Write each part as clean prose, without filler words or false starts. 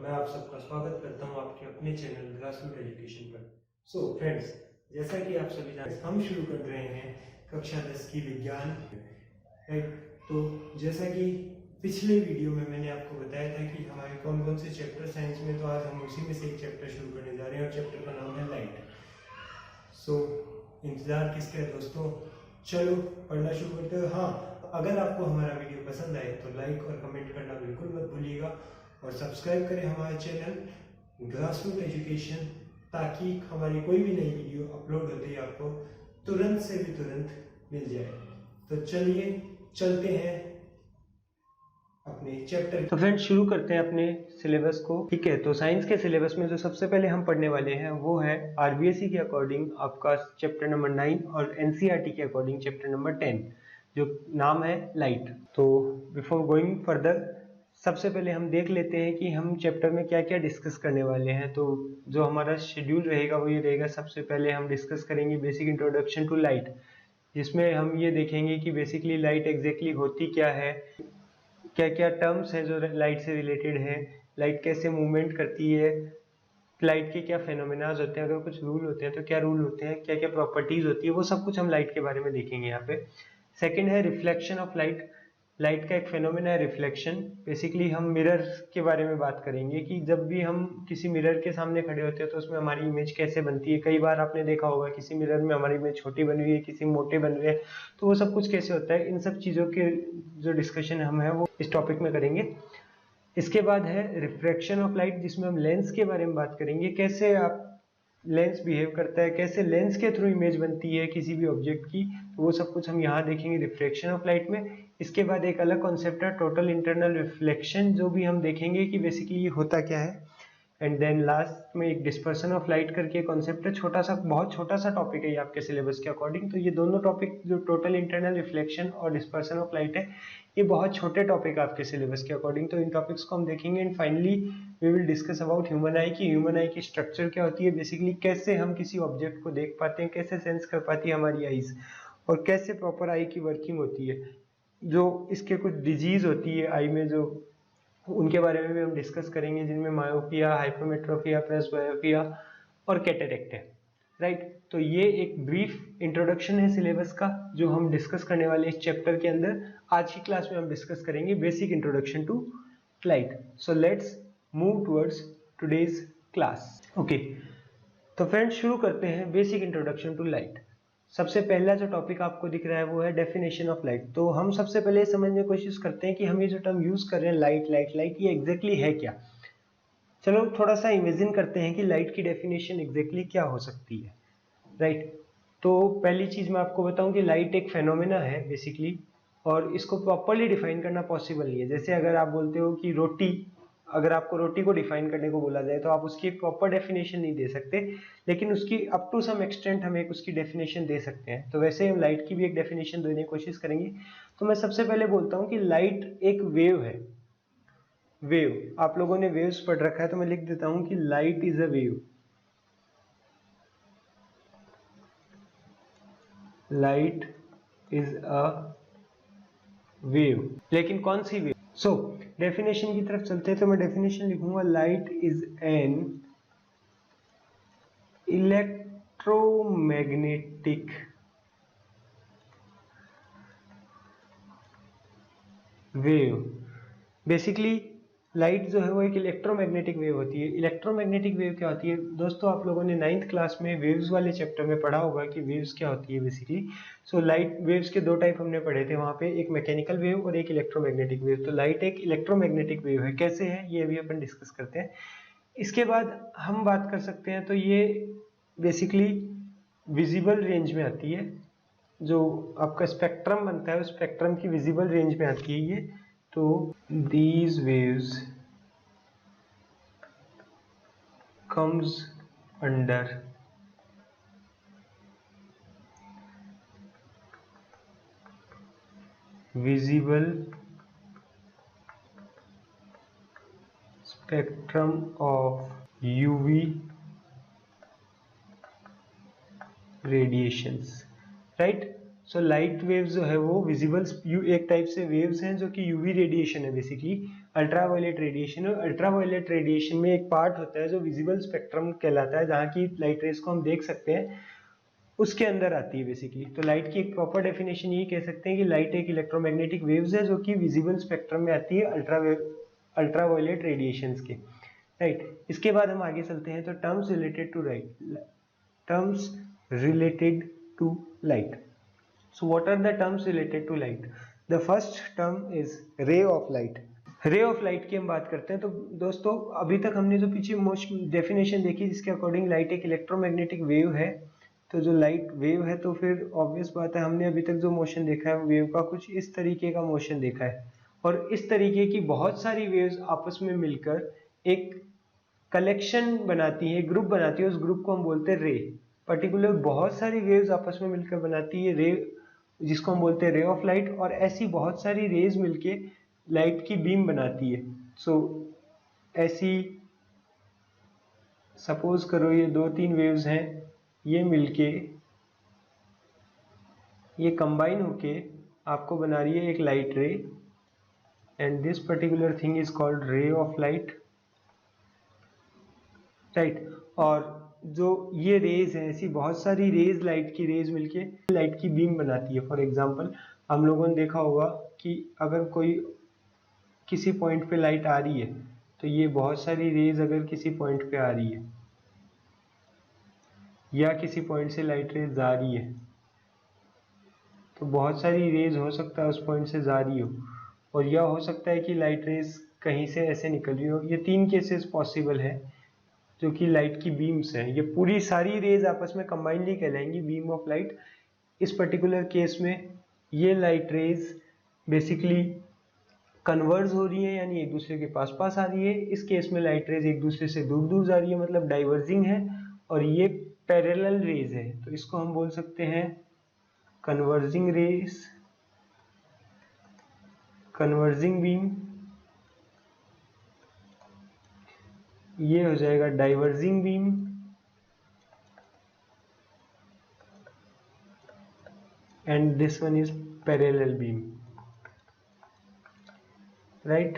मैं आप सबका स्वागत करता हूं आपके अपने चैनल ग्रासरूट एजुकेशन पर। सो फ्रेंड्स, जैसा कि आप सभी जानते हैं, हम शुरू कर रहे हैं कक्षा 10 की विज्ञान। राइट, तो जैसा कि पिछले वीडियो में मैंने आपको बताया था कि हमारे कौन कौन से चैप्टर साइंस में, तो आज हम उसी में से एक चैप्टर शुरू करने जा रहे हैं और चैप्टर का नाम है लाइट। सो इंतजार किसका है दोस्तों, चलो पढ़ना शुरू करते हो। हाँ, अगर आपको हमारा वीडियो पसंद आए तो लाइक और कमेंट करना बिल्कुल मत भूलिएगा और सब्सक्राइब करें हमारे चैनल ग्रासरूट एजुकेशन, ताकि हमारी कोई भी नई वीडियो अपलोड होते ही आपको तुरंत से भी तुरंत मिल जाए। तो चलिए चलते हैं अपने चैप्टर। तो फ्रेंड्स, शुरू करते हैं अपने सिलेबस को। ठीक है, तो साइंस के सिलेबस में जो सबसे पहले हम पढ़ने वाले हैं वो है आरबीएसई के अकॉर्डिंग आपका चैप्टर नंबर 9 और एनसीईआरटी के अकॉर्डिंग चैप्टर नंबर 10, जो नाम है लाइट। तो बिफोर गोइंग फर्दर, सबसे पहले हम देख लेते हैं कि हम चैप्टर में क्या क्या डिस्कस करने वाले हैं। तो जो हमारा शेड्यूल रहेगा वो ये रहेगा। सबसे पहले हम डिस्कस करेंगे बेसिक इंट्रोडक्शन टू लाइट, जिसमें हम ये देखेंगे कि बेसिकली लाइट एग्जैक्टली होती क्या है, क्या क्या टर्म्स हैं जो लाइट से रिलेटेड है, लाइट कैसे मूवमेंट करती है, लाइट के क्या फेनोमेनाज होते हैं, अगर कुछ रूल होते हैं तो क्या रूल होते हैं, क्या क्या प्रॉपर्टीज होती है, वो सब कुछ हम लाइट के बारे में देखेंगे यहाँ पे। सेकंड है रिफ्लेक्शन ऑफ लाइट। लाइट का एक फेनोमेना है रिफ्लेक्शन। बेसिकली हम मिरर के बारे में बात करेंगे कि जब भी हम किसी मिरर के सामने खड़े होते हैं तो उसमें हमारी इमेज कैसे बनती है। कई बार आपने देखा होगा किसी मिरर में हमारी इमेज छोटी बनी हुई है, किसी मोटे बन रहे हैं, तो वो सब कुछ कैसे होता है, इन सब चीज़ों के जो डिस्कशन हम है वो इस टॉपिक में करेंगे। इसके बाद है रिफ्रैक्शन ऑफ लाइट, जिसमें हम लेंस के बारे में बात करेंगे, कैसे आप लेंस बिहेव करता है, कैसे लेंस के थ्रू इमेज बनती है किसी भी ऑब्जेक्ट की, तो वो सब कुछ हम यहाँ देखेंगे रिफ्रैक्शन ऑफ लाइट में। इसके बाद एक अलग कॉन्सेप्ट है टोटल इंटरनल रिफ्लेक्शन, जो भी हम देखेंगे कि बेसिकली ये होता क्या है। एंड देन लास्ट में एक डिस्पर्सन ऑफ लाइट करके कॉन्सेप्ट है, छोटा सा, बहुत छोटा सा टॉपिक है ये आपके सिलेबस के अकॉर्डिंग। तो ये दोनों टॉपिक, जो टोटल इंटरनल रिफ्लेक्शन और डिस्पर्सन ऑफ लाइट है, ये बहुत छोटे टॉपिक है आपके सिलेबस के अकॉर्डिंग। तो इन टॉपिक्स को हम देखेंगे। And finally we will discuss about human eye की ह्यूमन आई की स्ट्रक्चर क्या होती है, बेसिकली कैसे हम किसी ऑब्जेक्ट को देख पाते हैं, कैसे सेंस कर पाती है हमारी आईज, और कैसे प्रॉपर आई की वर्किंग होती है। जो इसके कुछ डिजीज होती है आई में, जो उनके बारे में भी हम डिस्कस करेंगे, जिनमें मायोपिया, हाइपरमेट्रोपिया, प्रेसबायोपिया और कैटरेक्ट है। राइट, तो ये एक ब्रीफ इंट्रोडक्शन है सिलेबस का जो हम डिस्कस करने वाले इस चैप्टर के अंदर। आज की क्लास में हम डिस्कस करेंगे basic introduction to light. So let's move towards today's class. Okay, तो फ्रेंड्स शुरू करते हैं बेसिक इंट्रोडक्शन टू लाइट। सबसे पहला जो टॉपिक आपको दिख रहा है वो है डेफिनेशन ऑफ लाइट। तो हम सबसे पहले समझने की कोशिश करते हैं कि हम ये जो टर्म यूज कर रहे हैं लाइट लाइट लाइट, ये एग्जैक्टली है क्या। चलो थोड़ा सा इमेजिन करते हैं कि लाइट की डेफिनेशन एग्जैक्टली क्या हो सकती है। राइट, तो पहली चीज मैं आपको बताऊं कि लाइट एक फेनोमेना है बेसिकली, और इसको प्रॉपरली डिफाइन करना पॉसिबल नहीं है। जैसे अगर आप बोलते हो कि रोटी, अगर आपको रोटी को डिफाइन करने को बोला जाए तो आप उसकी एक प्रॉपर डेफिनेशन नहीं दे सकते, लेकिन उसकी अप टू सम एक्सटेंट हम एक उसकी डेफिनेशन दे सकते हैं। तो वैसे हम लाइट की भी एक डेफिनेशन देने की कोशिश करेंगे। तो मैं सबसे पहले बोलता हूँ कि लाइट एक वेव है। वेव, आप लोगों ने वेव्स पढ़ रखा है तो मैं लिख देता हूँ कि light is a wave. Light is a wave, लेकिन कौन सी वेव। सो डेफिनेशन की तरफ चलते हैं। तो मैं डेफिनेशन लिखूंगा light is an electromagnetic wave. Basically light जो है वो एक इलेक्ट्रोमैग्नेटिक वेव होती है। इलेक्ट्रोमैग्नेटिक वेव क्या होती है दोस्तों, आप लोगों ने 9th क्लास में वेव्स वाले चैप्टर में पढ़ा होगा कि वेव्स क्या होती है बेसिकली। सो लाइट वेव्स के दो टाइप हमने पढ़े थे वहां पे, एक मैकेनिकल वेव और एक इलेक्ट्रोमैग्नेटिक वेव। तो लाइट एक इलेक्ट्रोमैग्नेटिक वेव है। कैसे है ये अभी अपन डिस्कस करते हैं। इसके बाद हम बात कर सकते हैं, तो ये बेसिकली विजिबल रेंज में आती है। जो आपका स्पेक्ट्रम बनता है उस स्पेक्ट्रम की विजिबल रेंज में आती है ये। तो these waves comes under visible spectrum of UV radiations। Right, so light waves जो है वो विजिबल, एक टाइप से वेव्स हैं जो कि यूवी रेडिएशन है बेसिकली, अल्ट्रावायलेट रेडिएशन। और अल्ट्रावायलेट रेडिएशन में एक पार्ट होता है जो विजिबल स्पेक्ट्रम कहलाता है, जहाँ की लाइट रेज को हम देख सकते हैं, उसके अंदर आती है बेसिकली। तो लाइट की एक प्रॉपर डेफिनेशन ये कह सकते हैं कि लाइट एक इलेक्ट्रोमैग्नेटिक वेव्स है जो कि विजिबल स्पेक्ट्रम में आती है अल्ट्रावायलेट रेडिएशंस के, राइट। इसके बाद हम आगे चलते हैं। तो terms related to light. So what are the terms related to light? The first term is ray of light. Ray of light की हम बात करते हैं। तो दोस्तों अभी तक हमने जो पीछे डेफिनेशन देखी जिसके अकॉर्डिंग लाइट एक इलेक्ट्रोमैग्नेटिक वेव है, तो जो लाइट वेव है तो फिर ऑब्वियस बात है हमने अभी तक जो मोशन देखा है वेव का कुछ इस तरीके का मोशन देखा है, और इस तरीके की बहुत सारी वेव्स आपस में मिलकर एक कलेक्शन बनाती है, ग्रुप बनाती है, उस ग्रुप को हम बोलते हैं रे। पर्टिकुलर बहुत सारी वेव्स आपस में मिलकर बनाती है रे, जिसको हम बोलते हैं रे ऑफ लाइट। और ऐसी बहुत सारी रेज मिलके लाइट की बीम बनाती है। सो ऐसी सपोज करो ये 2-3 वेव्स हैं, ये मिलके ये कंबाइन होके आपको बना रही है एक लाइट रे, and this particular thing is called ray of light, right. और जो ये रेज है, ऐसी बहुत सारी रेज, लाइट की रेज मिलके लाइट की बीम बनाती है। फॉर एग्जांपल हम लोगों ने देखा होगा कि अगर कोई किसी पॉइंट पे लाइट आ रही है, तो ये बहुत सारी रेज अगर किसी पॉइंट पे आ रही है या किसी पॉइंट से लाइट रेज जा रही है, तो बहुत सारी रेज हो सकता है उस पॉइंट से जा रही हो, और यह हो सकता है कि लाइट रेज कहीं से ऐसे निकल रही हो। ये 3 केसेस पॉसिबल है जो कि लाइट की बीम्स हैं। ये पूरी सारी रेज आपस में कंबाइनली कहलाएंगी बीम ऑफ लाइट। इस पर्टिकुलर केस में ये लाइट रेज बेसिकली कन्वर्ज हो रही है, यानी एक दूसरे के पास पास आ रही है। इस केस में लाइट रेज एक दूसरे से दूर दूर जा रही है, मतलब डाइवर्जिंग है, और ये पैरेलल रेज है, तो इसको हम बोल सकते हैं कन्वर्जिंग रेज, कन्वर्जिंग बीम। ये हो जाएगा diverging beam, and this one is parallel beam, right.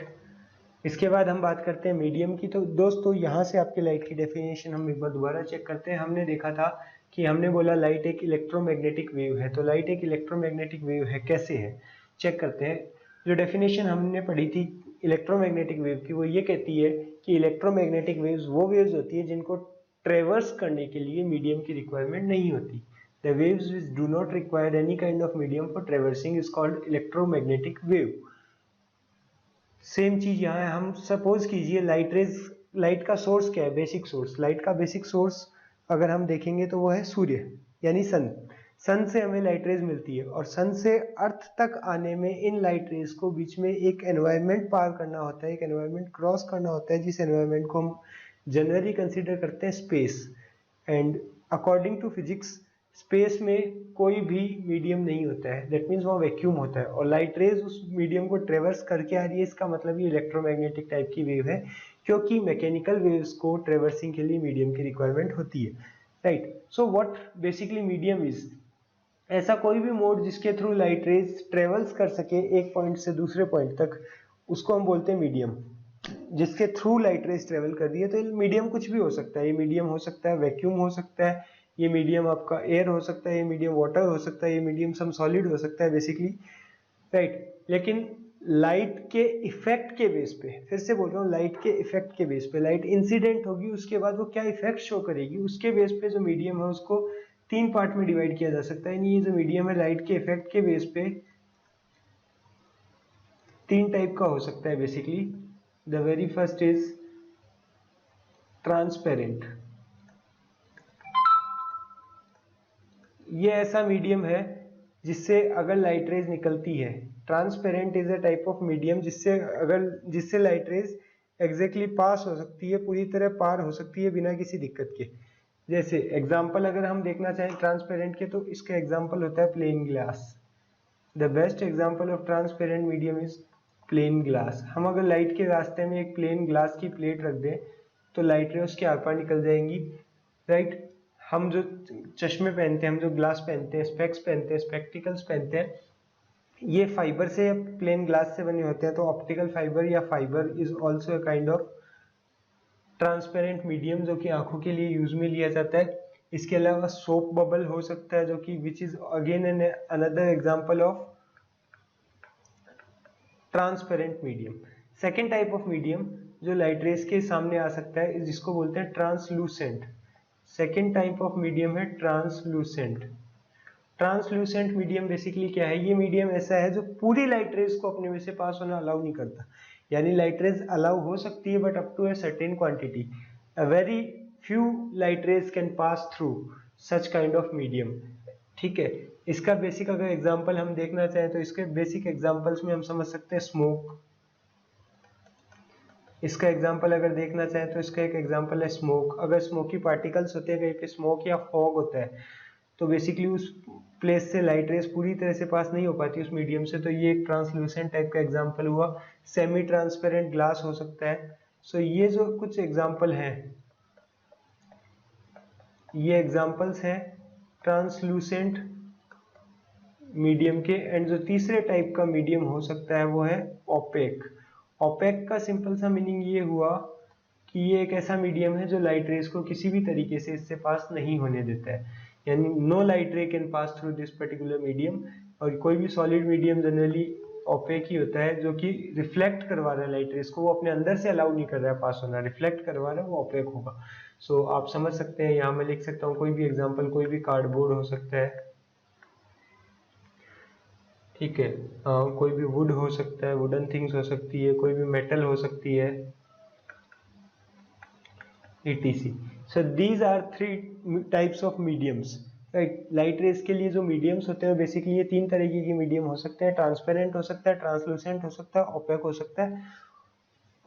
इसके बाद हम बात करते हैं मीडियम की। तो दोस्तों यहाँ से आपके लाइट की डेफिनेशन हम एक बार दोबारा चेक करते हैं। हमने देखा था कि हमने बोला लाइट एक इलेक्ट्रोमैग्नेटिक वेव है। तो लाइट एक इलेक्ट्रोमैग्नेटिक वेव है, कैसे है चेक करते हैं। जो डेफिनेशन हमने पढ़ी थी इलेक्ट्रोमैग्नेटिक वेव की, वो ये कहती है कि इलेक्ट्रोमैग्नेटिक वेव्स वो वेव्स होती है जिनको ट्रेवर्स करने के लिए मीडियम की रिक्वायरमेंट नहीं होती। The waves which do not require any kind of medium for traversing is called electromagnetic wave. Same चीज यहाँ है। हम सपोज कीजिए लाइट रेज, लाइट का सोर्स क्या है, बेसिक सोर्स। लाइट का बेसिक सोर्स अगर हम देखेंगे तो वो है सूर्य यानी सन। सन से हमें लाइट रेज मिलती है, और सन से अर्थ तक आने में इन लाइट रेज को बीच में एक एनवायरनमेंट पार करना होता है, एक एनवायरनमेंट क्रॉस करना होता है, जिस एनवायरनमेंट को हम जनरली कंसिडर करते हैं space. And according to physics space में कोई भी मीडियम नहीं होता है, दैट मीन्स वहाँ वैक्यूम होता है, और लाइट रेज उस मीडियम को ट्रेवर्स करके आ रही है। इसका मतलब ये इलेक्ट्रोमैग्नेटिक टाइप की वेव है, क्योंकि मैकेनिकल वेव्स को ट्रेवर्सिंग के लिए मीडियम की रिक्वायरमेंट होती है, right. So what basically medium is, ऐसा कोई भी मोड जिसके थ्रू लाइट रेज ट्रेवल्स कर सके एक पॉइंट से दूसरे पॉइंट तक, उसको हम बोलते हैं मीडियम। जिसके थ्रू लाइट रेज ट्रेवल कर रही है, तो मीडियम कुछ भी हो सकता है। ये मीडियम हो सकता है वैक्यूम हो सकता है, ये मीडियम आपका एयर हो सकता है, ये मीडियम वाटर हो सकता है, ये मीडियम सम सॉलिड हो सकता है बेसिकली, राइट। लेकिन लाइट के इफेक्ट के बेस पे, फिर से बोल रहा हूँ, लाइट के इफेक्ट के बेस पे, लाइट इंसिडेंट होगी, उसके बाद वो क्या इफेक्ट शो करेगी, उसके बेस पे जो मीडियम है उसको 3 पार्ट में डिवाइड किया जा सकता है। ये जो मीडियम है लाइट के इफेक्ट के बेस पे 3 टाइप का हो सकता है basically. The very first is transparent. ये ऐसा मीडियम है जिससे अगर लाइट रेज निकलती है, transparent is a type of medium जिससे लाइट रेज एग्जैक्टली पास हो सकती है, पूरी तरह पार हो सकती है बिना किसी दिक्कत के। जैसे एग्जांपल अगर हम देखना चाहें ट्रांसपेरेंट के, तो इसका एग्जांपल होता है plane glass. The best example of transparent medium is plane glass. हम अगर लाइट के रास्ते में एक प्लेन ग्लास की प्लेट रख दें तो लाइट रेज उसके आर पार निकल जाएंगी, राइट। हम जो चश्मे पहनते हैं, हम जो ग्लास पहनते हैं, स्पेक्स पहनते हैं, स्पेक्टिकल्स पहनते हैं, ये फाइबर से प्लेन ग्लास से बने होते हैं, तो ऑप्टिकल फाइबर या fibre is also a kind of transparent medium जो कि आंखों के लिए यूज में लिया जाता है। इसके अलावा सोप बबल हो सकता है, जो कि which is again an another example of transparent medium. Second type of medium जो लाइट रेस के सामने आ सकता है जिसको बोलते हैं translucent. Second type of medium है ट्रांसलूसेंट। ट्रांसलूसेंट मीडियम बेसिकली क्या है? ये मीडियम ऐसा है जो पूरी लाइट रेज को अपने में से पास होना अलाउ नहीं करता, यानी लाइट रेज अलाउ हो सकती है but up to a certain quantity. A very few light rays can pass through such kind of medium. ठीक है, इसका बेसिक अगर एग्जांपल हम देखना चाहें तो इसके बेसिक एग्जांपल्स में हम समझ सकते हैं स्मोक। इसका एग्जांपल अगर देखना चाहें तो इसका एक एग्जांपल है स्मोक। अगर स्मोकी पार्टिकल्स होते हैं कहीं पे, स्मोक या फॉग होता है, तो बेसिकली उस प्लेस से लाइट रेस पूरी तरह से पास नहीं हो पाती उस मीडियम से, तो ये एक ट्रांसलूसेंट टाइप का एग्जांपल हुआ। सेमी ट्रांसपेरेंट ग्लास हो सकता है। सो ये जो कुछ एग्जांपल हैं, ये एग्जांपल्स हैं ट्रांसलूसेंट मीडियम के। एंड जो तीसरे टाइप का मीडियम हो सकता है वो है ओपेक। ओपेक का सिंपल सा मीनिंग ये हुआ कि ये एक ऐसा मीडियम है जो लाइट रेस को किसी भी तरीके से इससे पास नहीं होने देता है, यानी no light ray can pass through this particular medium. और कोई भी सॉलिड मीडियम जनरली ओपेक ही होता है, जो कि रिफ्लेक्ट करवा रहा है लाइट रेस को, वो अपने अंदर से अलाउ नहीं कर रहा है पास होना, रिफ्लेक्ट करवा रहा है, वो ओपेक होगा। सो आप समझ सकते हैं, यहाँ मैं लिख सकता हूँ कोई भी एग्जाम्पल, कोई भी कार्डबोर्ड हो सकता है, ठीक है, कोई भी वुड हो सकता है, वुडन थिंग्स हो सकती है, कोई भी मेटल हो सकती है, etc. So these are three types of mediums. Right, light rays के लिए जो मीडियम्स होते हैं बेसिकली ये तीन तरीके के मीडियम हो सकते हैं, ट्रांसपेरेंट हो सकता है, ट्रांसलूसेंट हो सकता है, ओपेक हो सकता है।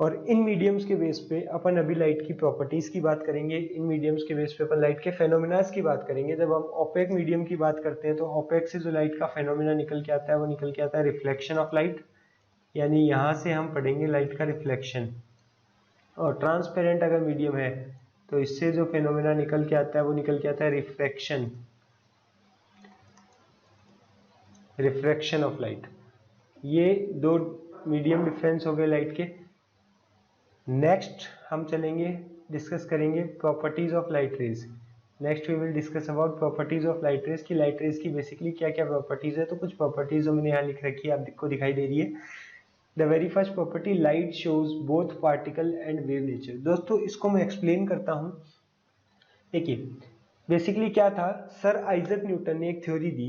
और इन मीडियम्स के बेस पे अपन अभी लाइट की प्रॉपर्टीज की बात करेंगे, इन मीडियम्स के बेस पे अपन लाइट के फेनोमेनास की बात करेंगे। जब हम ओपेक मीडियम की बात करते हैं तो ओपेक से जो लाइट का फेनोमेना निकल के आता है वो निकल के आता है रिफ्लेक्शन ऑफ लाइट, यानी यहाँ से हम पढ़ेंगे लाइट का रिफ्लेक्शन। और ट्रांसपेरेंट अगर मीडियम है तो इससे जो फेनोमेना निकल के आता है वो निकल के आता है रिफ्रैक्शन, रिफ्रैक्शन ऑफ लाइट। ये दो मीडियम डिफरेंस हो गए लाइट के। नेक्स्ट हम चलेंगे, डिस्कस करेंगे properties of light rays. Next we will discuss about properties of light rays, की लाइट रेज की बेसिकली क्या क्या प्रॉपर्टीज है। तो कुछ प्रॉपर्टीज जो मैंने यहाँ लिख रखी है आपको दिखाई दे रही है। The very first property, light shows both particle and wave nature. दोस्तों इसको मैं एक्सप्लेन करता हूँ। देखिए बेसिकली क्या था, सर आइजक न्यूटन ने एक थ्योरी दी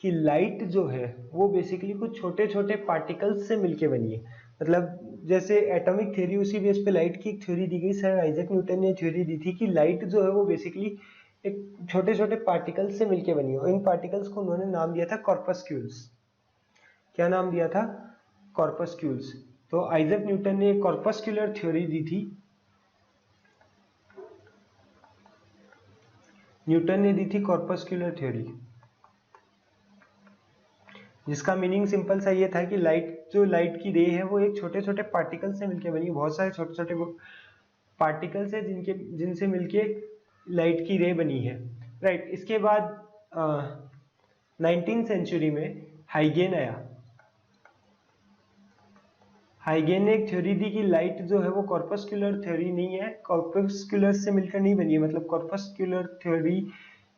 कि लाइट जो है वो बेसिकली कुछ छोटे छोटे पार्टिकल्स से मिलके बनी है। मतलब जैसे एटॉमिक थ्योरी, उसी बेस पे लाइट की एक थ्योरी दी गई। सर आइजक न्यूटन ने थ्योरी दी थी कि लाइट जो है वो बेसिकली एक छोटे छोटे पार्टिकल्स से मिलके बनी है। और इन पार्टिकल्स को उन्होंने नाम दिया था कॉर्पस्क्यूल्स। क्या नाम दिया था? कॉर्पस्क्यूल्स। तो आइजक न्यूटन ने एक कॉर्पस्क्यूलर थ्योरी दी थी, न्यूटन ने दी थी कॉर्पस्क्यूलर थ्योरी, जिसका मीनिंग सिंपल सा ये था कि लाइट, जो लाइट की रे है वो एक छोटे छोटे पार्टिकल से मिलके बनी, बहुत सारे छोटे छोटे पार्टिकल्स है जिनसे मिलके लाइट की रे बनी है। राइट, इसके बाद 19th सेंचुरी में हाइगेन आया। हाइगेन ने एक थ्योरी दी कि लाइट जो है वो कॉर्पस्क्यूलर थ्योरी नहीं है, कॉर्पस्क्यूलर से मिलकर नहीं बनी है, मतलब कॉर्पस्क्यूलर थ्योरी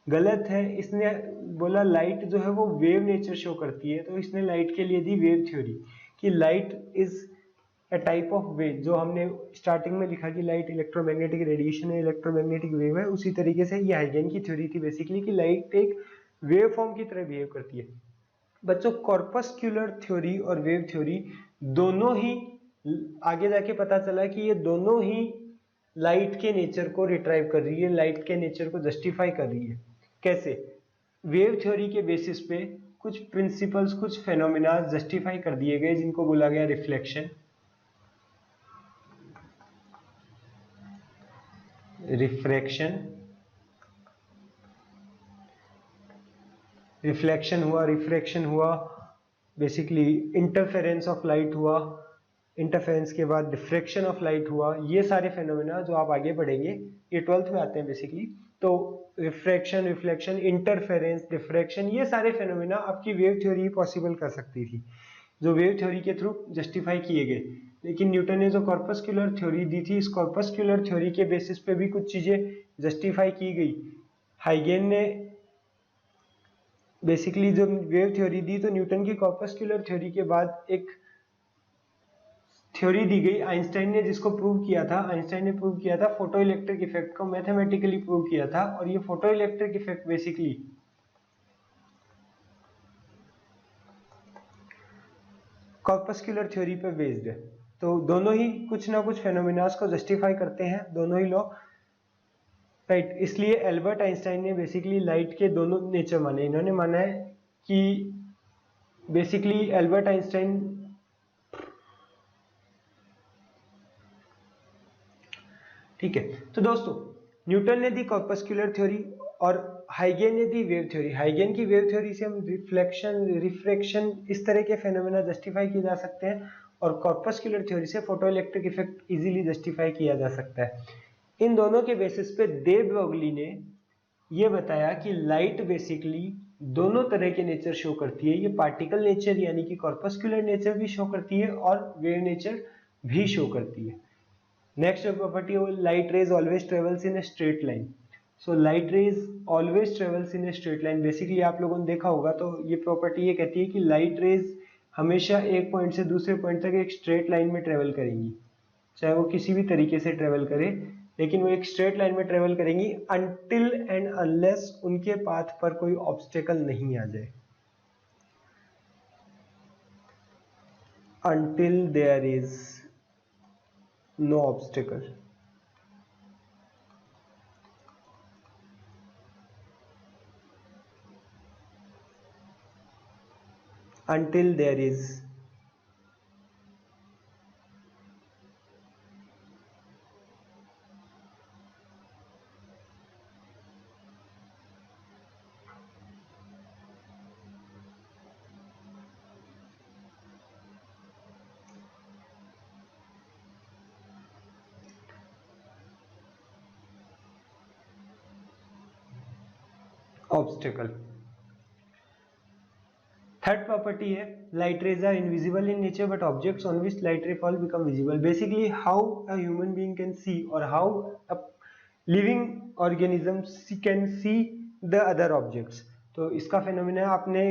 गलत है। इसने बोला लाइट जो है वो वेव नेचर शो करती है, तो इसने लाइट के लिए दी वेव थ्योरी कि light is a type of wave. जो हमने स्टार्टिंग में लिखा कि लाइट इलेक्ट्रोमैग्नेटिक रेडिएशन है, इलेक्ट्रोमैग्नेटिक वेव है, उसी तरीके से ये हाइगेन की थ्योरी थी बेसिकली कि लाइट एक वेव फॉर्म की तरह बिहेव करती है। बच्चों कॉर्पस्क्यूलर थ्योरी और वेव थ्योरी दोनों ही, आगे जाके पता चला कि ये दोनों ही लाइट के नेचर को रिट्राइव कर रही है, लाइट के नेचर को जस्टिफाई कर रही है। कैसे? वेव थ्योरी के बेसिस पे कुछ प्रिंसिपल्स, कुछ फेनोमेना जस्टिफाई कर दिए गए जिनको बोला गया रिफ्लेक्शन, रिफ्रैक्शन, रिफ्लेक्शन हुआ, रिफ्रैक्शन हुआ, बेसिकली इंटरफेरेंस ऑफ लाइट हुआ, इंटरफेरेंस के बाद डिफ्रैक्शन ऑफ लाइट हुआ। ये सारे फेनोमेना जो आप आगे पढ़ेंगे ये 12th में आते हैं बेसिकली। तो रिफ्रैक्शन, रिफ्लेक्शन, इंटरफेरेंस, डिफ्रैक्शन, ये सारे फेनोमेना आपकी वेव थ्योरी पॉसिबल कर सकती थी, जो वेव थ्योरी के थ्रू जस्टिफाई किए गए। लेकिन न्यूटन ने जो कॉर्पस्कुलर थ्योरी दी थी, इस कॉर्पस्कुलर थ्योरी के बेसिस पे भी कुछ चीजें जस्टिफाई की गई। हाइगेन ने बेसिकली जो वेव थ्योरी दी, तो न्यूटन की कॉर्पस्कुलर थ्योरी के बाद एक थ्योरी दी गई आइंस्टाइन ने, जिसको प्रूव किया था। आइंस्टाइन ने प्रूव किया था फोटो इलेक्ट्रिक इफेक्ट को, मैथमेटिकली प्रूव किया था। और ये photo electric effect basically corpuscular theory पे बेस्ड है। तो दोनों ही कुछ ना कुछ फेनोमेनास को जस्टिफाई करते हैं, दोनों ही लॉ, राइट। इसलिए एल्बर्ट आइंस्टाइन ने बेसिकली लाइट के दोनों नेचर माने। इन्होंने माना है कि बेसिकली एल्बर्ट आइंस्टाइन, ठीक है। तो दोस्तों, न्यूटन ने दी कॉर्पस्कुलर थ्योरी और हाइगेन ने दी वेव थ्योरी। हाइगेन की वेव थ्योरी से हम रिफ्लेक्शन, रिफ्रैक्शन, इस तरह के फेनोमेना जस्टिफाई किए जा सकते हैं, और कॉर्पस्कुलर थ्योरी से photo electric effect easily justify किया जा सकता है। इन दोनों के बेसिस पे देव ब्रोगली ने यह बताया कि लाइट बेसिकली दोनों तरह के नेचर शो करती है। ये पार्टिकल नेचर यानी कि कॉर्पस्कुलर नेचर भी शो करती है और वेव नेचर भी शो करती है। नेक्स्ट प्रॉपर्टी है light raise always travels in a straight line. So light rays always travels in a straight line. Basically आप लोगों ने देखा होगा, तो ये प्रॉपर्टी ये कहती है कि लाइट रेज हमेशा एक पॉइंट से दूसरे पॉइंट तक एक स्ट्रेट लाइन में ट्रेवल करेंगी, चाहे वो किसी भी तरीके से ट्रेवल करे, लेकिन वो एक स्ट्रेट लाइन में ट्रेवल करेंगी अनटिल एंड अनलेस उनके पाथ पर कोई ऑब्स्टेकल नहीं आ जाए। Until there is no obstacle. Until there is obstacle. Third property है light rays are invisible in nature but objects on which light ray fall become visible. Basically how a human being can see और how a living organism can see the other objects. तो इसका phenomena आपने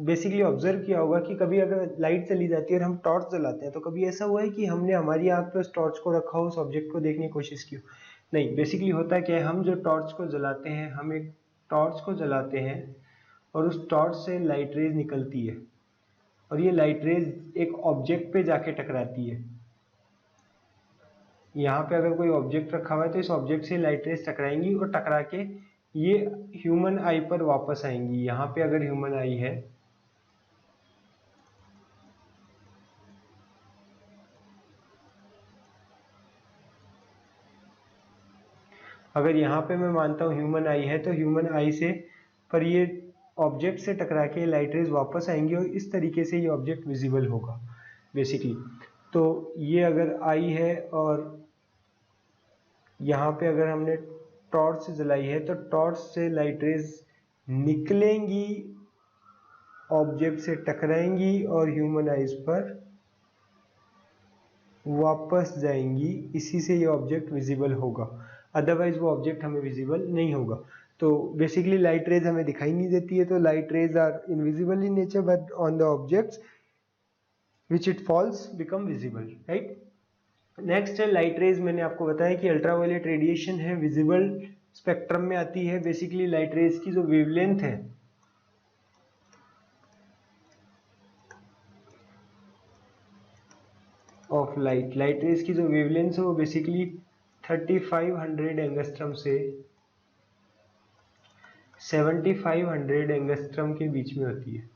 basically observe किया होगा कि कभी अगर light चली जाती है और हम टॉर्च जलाते हैं, तो कभी ऐसा हुआ है कि हमने हमारी आंख पे उस टॉर्च को रखा हो, उस ऑब्जेक्ट को देखने की कोशिश की हो? नहीं। बेसिकली होता क्या है, हम जो टॉर्च को जलाते हैं, हम एक टॉर्च को जलाते हैं और उस टॉर्च से लाइट रेज निकलती है, और ये लाइट रेज एक ऑब्जेक्ट पे जाके टकराती है। यहाँ पे अगर कोई ऑब्जेक्ट रखा हुआ है तो इस ऑब्जेक्ट से लाइट रेज टकराएंगी और टकरा के ये ह्यूमन आई पर वापस आएंगी। यहाँ पे अगर ह्यूमन आई है, अगर यहाँ पे मैं मानता हूँ ह्यूमन आई है, तो ह्यूमन आई से पर ये ऑब्जेक्ट से टकरा के लाइट रेज वापस आएंगी और इस तरीके से ये ऑब्जेक्ट विजिबल होगा बेसिकली। तो ये अगर आई है और यहाँ पे अगर हमने टॉर्च जलाई है, तो टॉर्च से लाइट रेज निकलेंगी, ऑब्जेक्ट से टकराएंगी और ह्यूमन आइज पर वापस जाएंगी। इसी से ये ऑब्जेक्ट विजिबल होगा, अदरवाइज वो ऑब्जेक्ट हमें विजिबल नहीं होगा। तो बेसिकली लाइट रेज हमें दिखाई नहीं देती है, तो light rays are invisible in nature but on the objects which it falls become visible, right. Next है लाइट रेज। मैंने आपको बताया कि अल्ट्रावायलेट रेडिएशन है, विजिबल स्पेक्ट्रम में आती है। बेसिकली लाइट रेज की जो वेवलेंथ है ऑफ लाइट रेज की जो वेवलेंथ है वो बेसिकली 3500 एंगस्ट्रम से 7500 एंगस्ट्रम के बीच में होती है।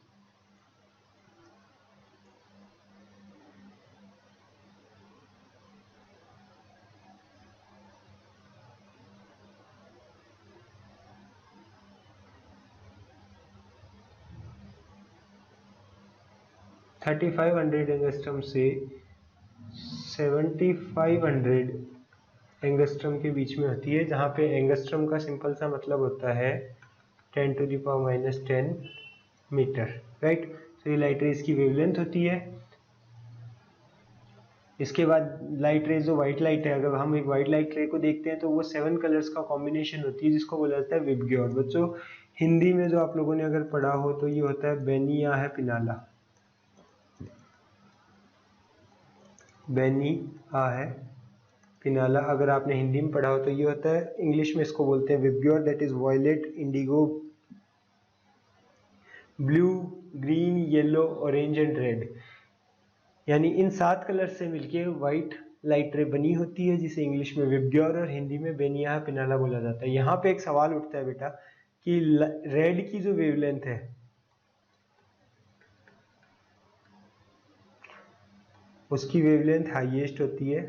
थर्टी 3500 एंगस्ट्रम से 7500 एंगस्ट्रम के बीच में होती है, जहाँ पे एंगस्ट्रम का सिंपल सा मतलब होता है 10⁻⁻10 मीटर, राइट। तो ये लाइट रेज की वेवलेंथ होती है। इसके बाद लाइट रेज जो व्हाइट लाइट है, अगर हम एक व्हाइट लाइट रे को देखते हैं तो वो 7 कलर्स का कॉम्बिनेशन होती है, जिसको बोला जाता है विबग्योर। बच्चों हिंदी में जो आप लोगों ने अगर पढ़ा हो तो ये होता है बेनिया है पिनाला, बेनिया है पिनाला। अगर आपने हिंदी में पढ़ा हो तो ये होता है, इंग्लिश में इसको बोलते हैं VIBGYOR, that is violet, indigo, blue, green, yellow, orange and red. यानी इन 7 कलर से मिलके व्हाइट लाइट रे बनी होती है, जिसे इंग्लिश में विबग्योर और हिंदी में बेनिया पिनाला बोला जाता है। यहाँ पे एक सवाल उठता है बेटा कि रेड की जो वेवलेंथ है उसकी वेवलेंथ हाईएस्ट होती है,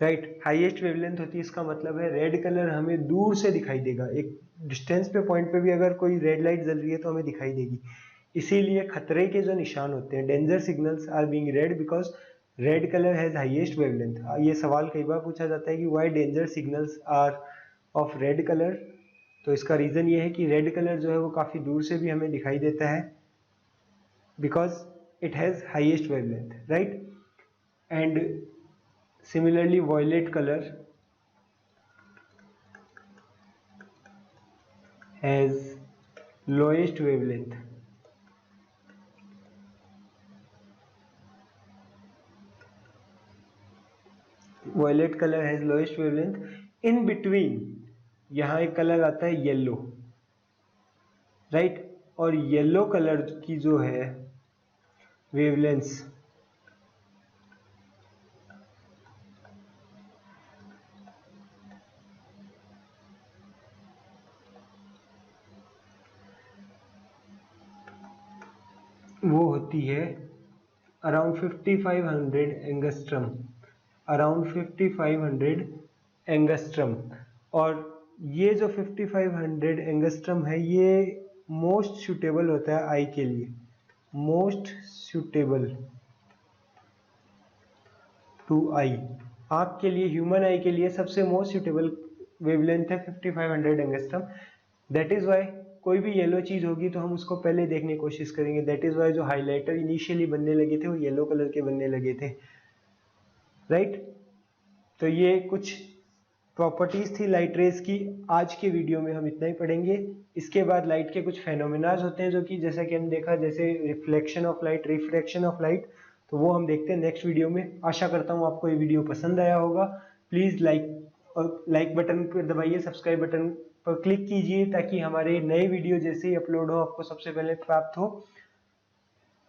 राइट। हाईएस्ट वेवलेंथ होती है, इसका मतलब है रेड कलर हमें दूर से दिखाई देगा, एक डिस्टेंस पे पॉइंट पे भी अगर कोई रेड लाइट जल रही है तो हमें दिखाई देगी। इसीलिए खतरे के जो निशान होते हैं, danger signals are being red because red colour has highest wavelength. ये सवाल कई बार पूछा जाता है कि why danger signals are of red colour. तो इसका रीजन ये है कि रेड कलर जो है वो काफी दूर से भी हमें दिखाई देता है, because it has highest wavelength, right. And similarly violet color has lowest wavelength, violet color has lowest wavelength। in between यहाँ एक कलर आता है येलो, राइट। और येलो कलर की जो है वेवलेंथ वो होती है अराउंड 5500 एंगस्ट्रम, अराउंड 5500 एंगस्ट्रम। और ये जो 5500 एंगस्ट्रम है ये मोस्ट सूटेबल होता है आई के लिए, मोस्ट सूटेबल टू आई, आँख के लिए, ह्यूमन आई के लिए सबसे मोस्ट सूटेबल वेवलेंथ है 5500 एंगस्ट्रम। दैट इज वाई कोई भी येलो चीज होगी तो हम उसको पहले देखने की कोशिश करेंगे। दैट इज वाई जो हाइलाइटर इनिशियली बनने लगे थे वो येलो कलर के बनने लगे थे, राइट। तो ये कुछ प्रॉपर्टीज थी लाइट रेज की। आज के वीडियो में हम इतना ही पढ़ेंगे। इसके बाद लाइट के कुछ फेनोमेनाज होते हैं जो कि जैसा कि हम देखा, जैसे reflection of light, refraction of light, तो वो हम देखते हैं नेक्स्ट वीडियो में। आशा करता हूँ आपको ये वीडियो पसंद आया होगा। प्लीज लाइक बटन पर दबाइए, सब्सक्राइब बटन पर क्लिक कीजिए ताकि हमारे नए वीडियो जैसे ही अपलोड हो आपको सबसे पहले प्राप्त हो।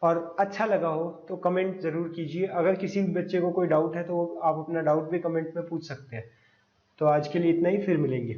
और अच्छा लगा हो तो कमेंट जरूर कीजिए। अगर किसी बच्चे को कोई डाउट है तो आप अपना डाउट भी कमेंट में पूछ सकते हैं। तो आज के लिए इतना ही, फिर मिलेंगे।